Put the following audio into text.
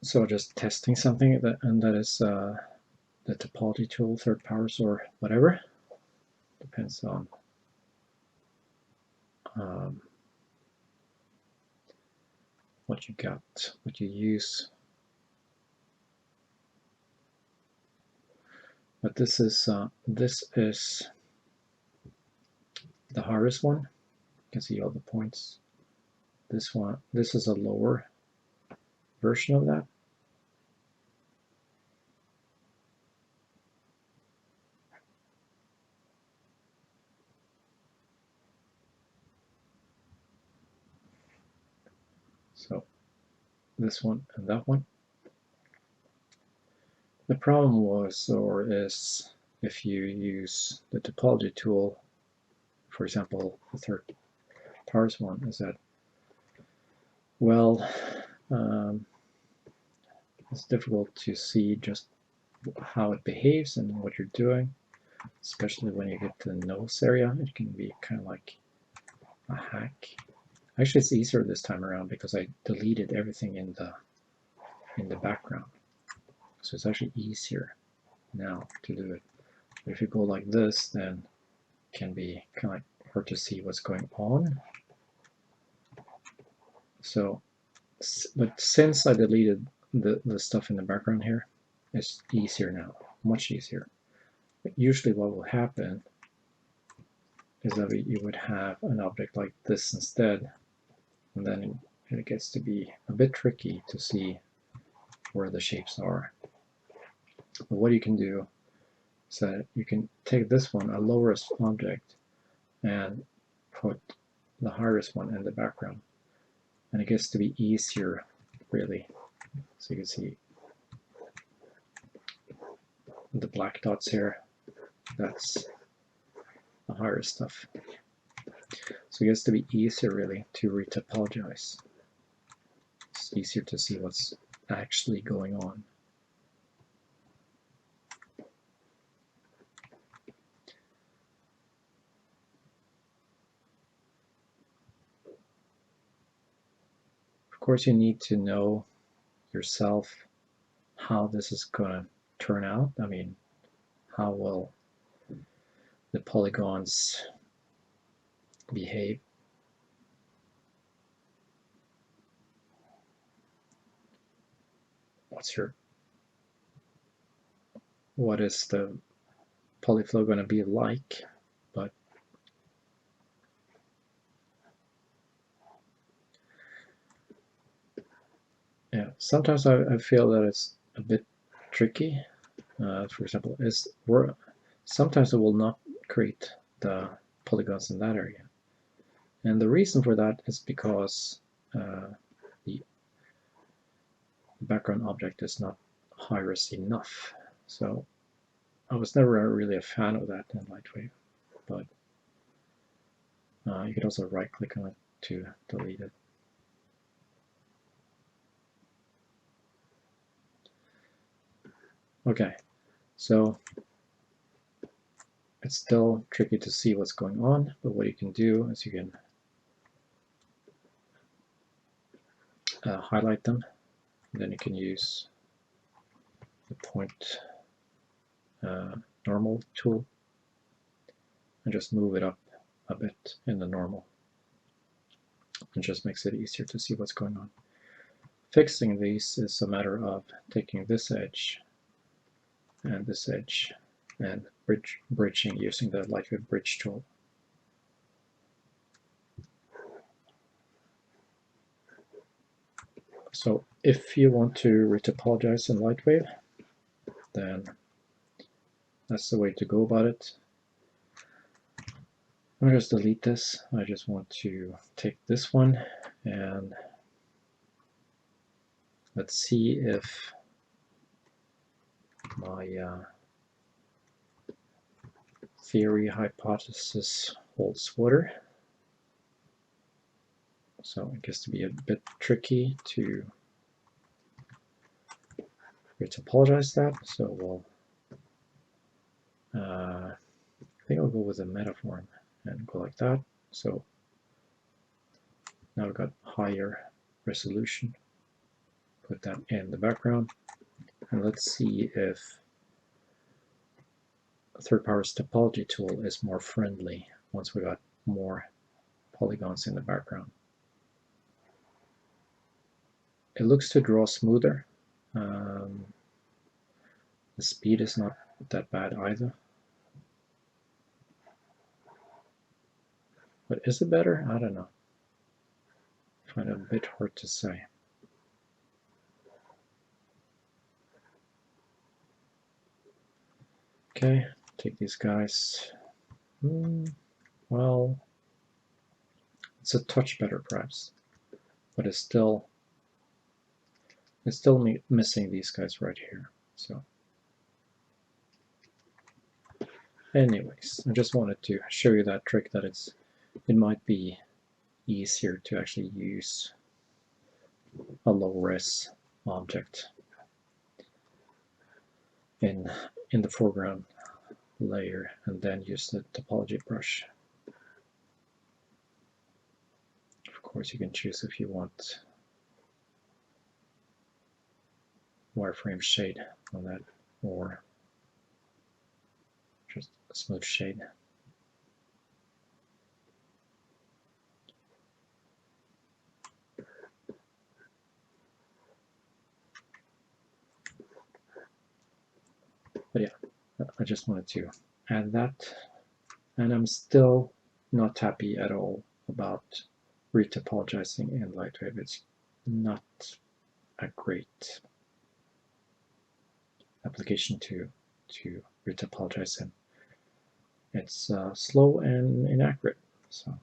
So just testing something, and that is the topology tool, third powers or whatever. Depends on what you got, what you use. But this is the hardest one. You can see all the points. This is a lower version of that. So this one and that one. The problem was, or is, if you use the topology tool, for example, the third powers one, is that, well, it's difficult to see just how it behaves and what you're doing, especially when you get to the nose area. It can be kind of like a hack. Actually, it's easier this time around because I deleted everything in the background, so it's actually easier now to do it. But if you go like this, then it can be kind of like hard to see what's going on. So, but since I deleted the stuff in the background here, it's easier now, much easier. But usually what will happen is that you would have an object like this instead, and then it gets to be a bit tricky to see where the shapes are. But what you can do is that you can take this one, a LowRes object, and put the highest one in the background, and it gets to be easier, really. So you can see the black dots here, that's the higher stuff. So it gets to be easier, really, to retopologize. It's easier to see what's actually going on. Of course, you need to know yourself how this is going to turn out. I mean, how will the polygons behave? What is the polyflow going to be like? But yeah, sometimes I feel that it's a bit tricky. For example, sometimes it will not create the polygons in that area. And the reason for that is because the background object is not high-res enough. So I was never really a fan of that in LightWave, but you could also right-click on it to delete it. Okay, so it's still tricky to see what's going on, but what you can do is you can highlight them, and then you can use the point normal tool and just move it up a bit in the normal. It just makes it easier to see what's going on. Fixing these is a matter of taking this edge and this edge and bridging using the LightWave bridge tool. So if you want to retopologize in LightWave, then that's the way to go about it. I'll just delete this. I just want to take this one and let's see if my theory hypothesis holds water. So it gets to be a bit tricky to retopologize that. So we'll, I think I'll go with a metaform and go like that. So now we've got higher resolution. put that in the background. And let's see if 3Powers topology tool is more friendly once we got more polygons in the background. It looks to draw smoother. The speed is not that bad either. But is it better? I don't know. I find it a bit hard to say. Okay, take these guys. Well, it's a touch better perhaps, but it's still missing these guys right here. So anyways, I just wanted to show you that trick that it might be easier to actually use a low-res object in the foreground layer and then use the topology brush. Of course, you can choose if you want wireframe shade on that or just a smooth shade. But yeah, I just wanted to add that, and I'm still not happy at all about retopologizing in LightWave. It's not a great application to retopologize in. It's slow and inaccurate. So